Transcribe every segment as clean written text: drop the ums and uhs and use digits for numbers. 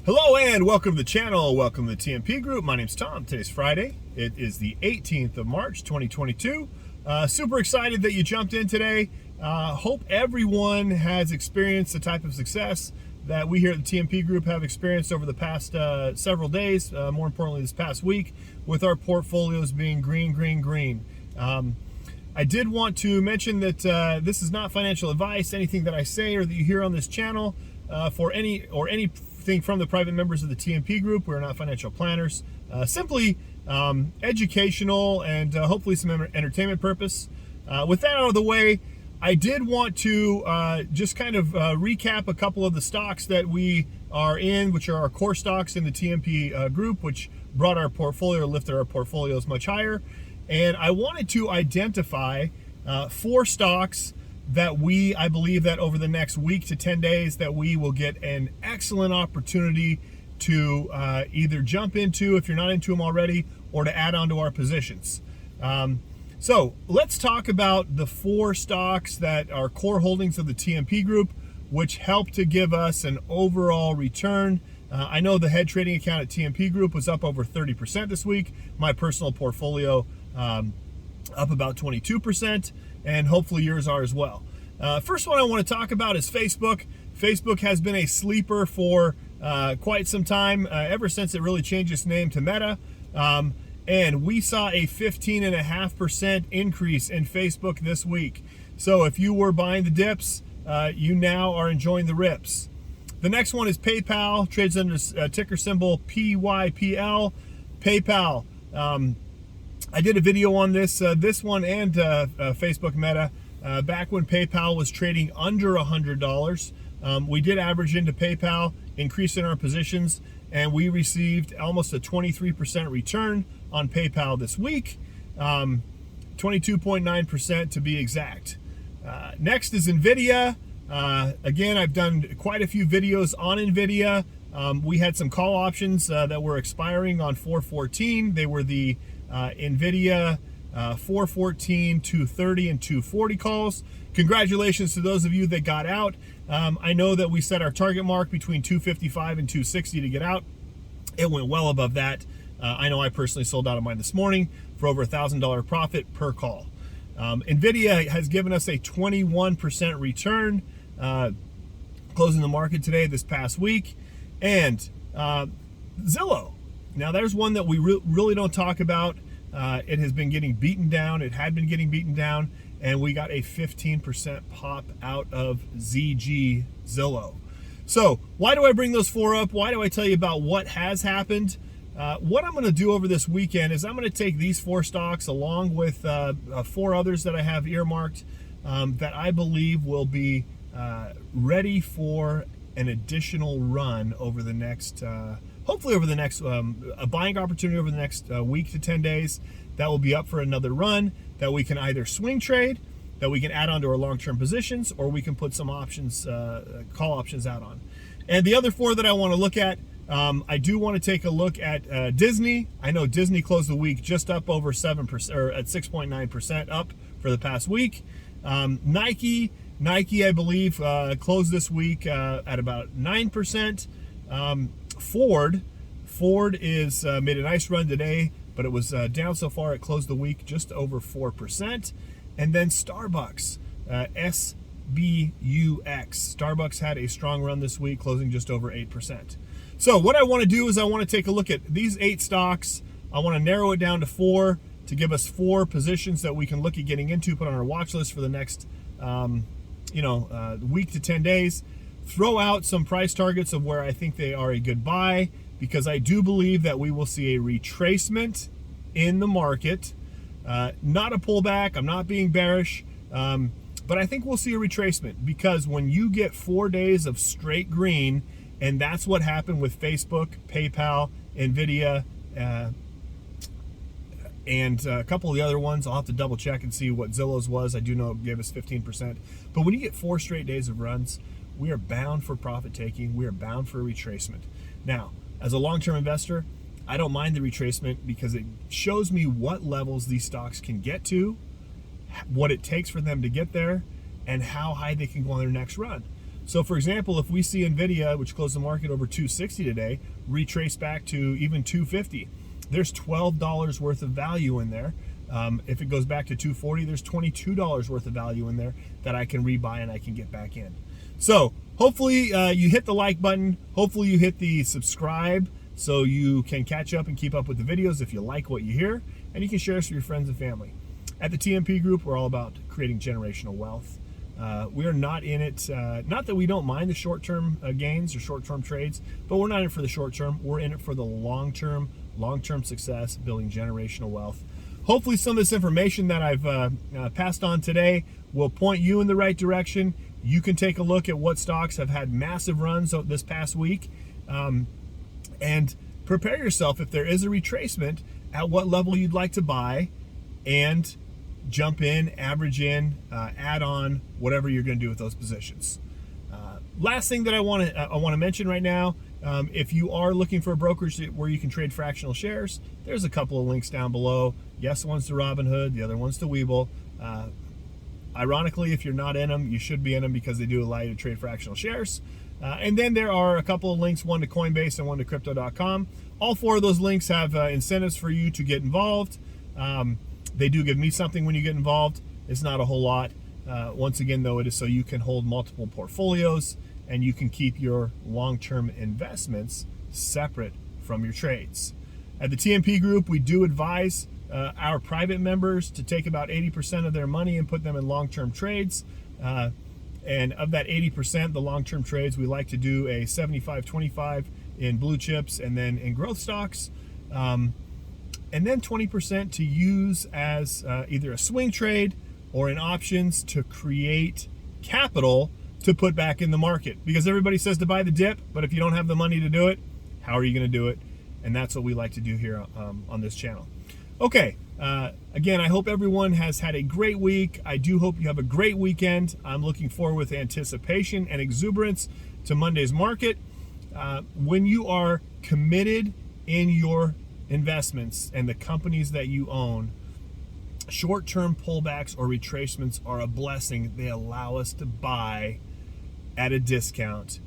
Hello and welcome to the channel. Welcome to the TMP Group. My name's Tom. Today's Friday. It is the 18th of March, 2022. Super excited that you jumped in today. Hope everyone has experienced the type of success that we here at the TMP Group have experienced over the past several days, more importantly this past week, with our portfolios being green, green, green. I did want to mention that this is not financial advice. Anything that I say or that you hear on this channel for anything from the private members of the TMP Group. We're not financial planners. Simply educational and hopefully some entertainment purpose. With that out of the way, I did want to just kind of recap a couple of the stocks that we are in, which are our core stocks in the TMP Group, which brought our portfolio, lifted our portfolios much higher. And I wanted to identify 4 stocks that I believe that over the next week to 10 days that we will get an excellent opportunity to either jump into if you're not into them already, or to add on to our positions. So let's talk about the 4 stocks that are core holdings of the TMP Group, which help to give us an overall return. I know the head trading account at TMP Group was up over 30% this week. My personal portfolio up about 22%, and hopefully yours are as well. First one I want to talk about is Facebook. Facebook has been a sleeper for quite some time, ever since it really changed its name to Meta. And we saw a 15.5% increase in Facebook this week. So if you were buying the dips, you now are enjoying the rips. The next one is PayPal, trades under ticker symbol PYPL. PayPal. I did a video on this one and Facebook Meta back when PayPal was trading under $100. We did average into PayPal, increase in our positions, and we received almost a 23% return on PayPal this week, 22.9% to be exact. Next is NVIDIA. Again, I've done quite a few videos on NVIDIA. We had some call options that were expiring on 4/14. They were the NVIDIA 414, 230, and 240 calls. Congratulations to those of you that got out. I know that we set our target mark between 255 and 260 to get out. It went well above that. I know I personally sold out of mine this morning for over $1,000 profit per call. NVIDIA has given us a 21% return, closing the market today this past week. And Zillow. Now there's one that we really don't talk about. It has been getting beaten down. It had been getting beaten down, and we got a 15% pop out of ZG Zillow. So why do I bring those 4 up? Why do I tell you about what has happened? What I'm going to do over this weekend is I'm going to take these 4 stocks along with 4 others that I have earmarked that I believe will be ready for an additional run over the next hopefully over the next a buying opportunity over the next week to 10 days that will be up for another run, that we can either swing trade, that we can add on to our long-term positions, or we can put some options, call options out on. And the other 4 that I want to look at, I do want to take a look at Disney. I know Disney closed the week just up over 7%, or at 6.9% up for the past week. Nike, I believe, closed this week at about 9%. Ford is made a nice run today, but it was down so far. It closed the week just over 4%. And then Starbucks, SBUX. Starbucks had a strong run this week, closing just over 8%. So what I want to do is I want to take a look at these 8 stocks. I want to narrow it down to 4 to give us 4 positions that we can look at getting into, put on our watch list for the next week to 10 days. Throw out some price targets of where I think they are a good buy, because I do believe that we will see a retracement in the market. Not a pullback. I'm not being bearish, but I think we'll see a retracement, because when you get 4 days of straight green, and that's what happened with Facebook, PayPal, NVIDIA, and a couple of the other ones. I'll have to double check and see what Zillow's was. I do know it gave us 15%. But when you get 4 straight days of runs, we are bound for profit taking. We are bound for a retracement. Now, as a long-term investor, I don't mind the retracement, because it shows me what levels these stocks can get to, what it takes for them to get there, and how high they can go on their next run. So for example, if we see Nvidia, which closed the market over 260 today, retrace back to even 250, there's $12 worth of value in there. If it goes back to 240, there's $22 worth of value in there that I can rebuy and I can get back in. So hopefully you hit the like button. Hopefully you hit the subscribe so you can catch up and keep up with the videos if you like what you hear, and you can share this with your friends and family. At the TMP Group, we're all about creating generational wealth. We are not in it, not that we don't mind the short-term gains or short-term trades, but we're not in it for the short term. We're in it for the long-term success, building generational wealth. Hopefully some of this information that I've passed on today will point you in the right direction. You can take a look at what stocks have had massive runs this past week, and prepare yourself if there is a retracement at what level you'd like to buy, and jump in, average in, add on, whatever you're going to do with those positions. Last thing that I want to mention right now, if you are looking for a brokerage where you can trade fractional shares, there's a couple of links down below. Yes, one's to Robinhood, the other one's to Webull. Ironically, if you're not in them, you should be in them because they do allow you to trade fractional shares. And then there are a couple of links, one to Coinbase and one to crypto.com. All four of those links have incentives for you to get involved. They do give me something when you get involved. It's not a whole lot. Once again, though, it is so you can hold multiple portfolios and you can keep your long-term investments separate from your trades. At the TMP Group, we do advise our private members to take about 80% of their money and put them in long-term trades. And of that 80%, the long-term trades, we like to do a 75-25 in blue chips and then in growth stocks. And then 20% to use as either a swing trade or in options to create capital to put back in the market. Because everybody says to buy the dip, but if you don't have the money to do it, how are you going to do it? And that's what we like to do here on this channel. Okay, again, I hope everyone has had a great week. I do hope you have a great weekend. I'm looking forward with anticipation and exuberance to Monday's market. When you are committed in your investments and the companies that you own, short-term pullbacks or retracements are a blessing. They allow us to buy at a discount.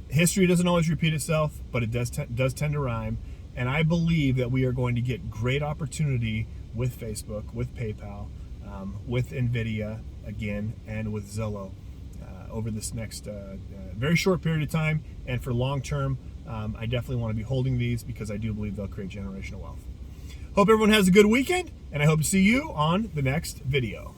History doesn't always repeat itself, but it does tend to rhyme. And I believe that we are going to get great opportunity with Facebook, with PayPal, with Nvidia again, and with Zillow over this next very short period of time. And for long term, I definitely want to be holding these because I do believe they'll create generational wealth. Hope everyone has a good weekend, and I hope to see you on the next video.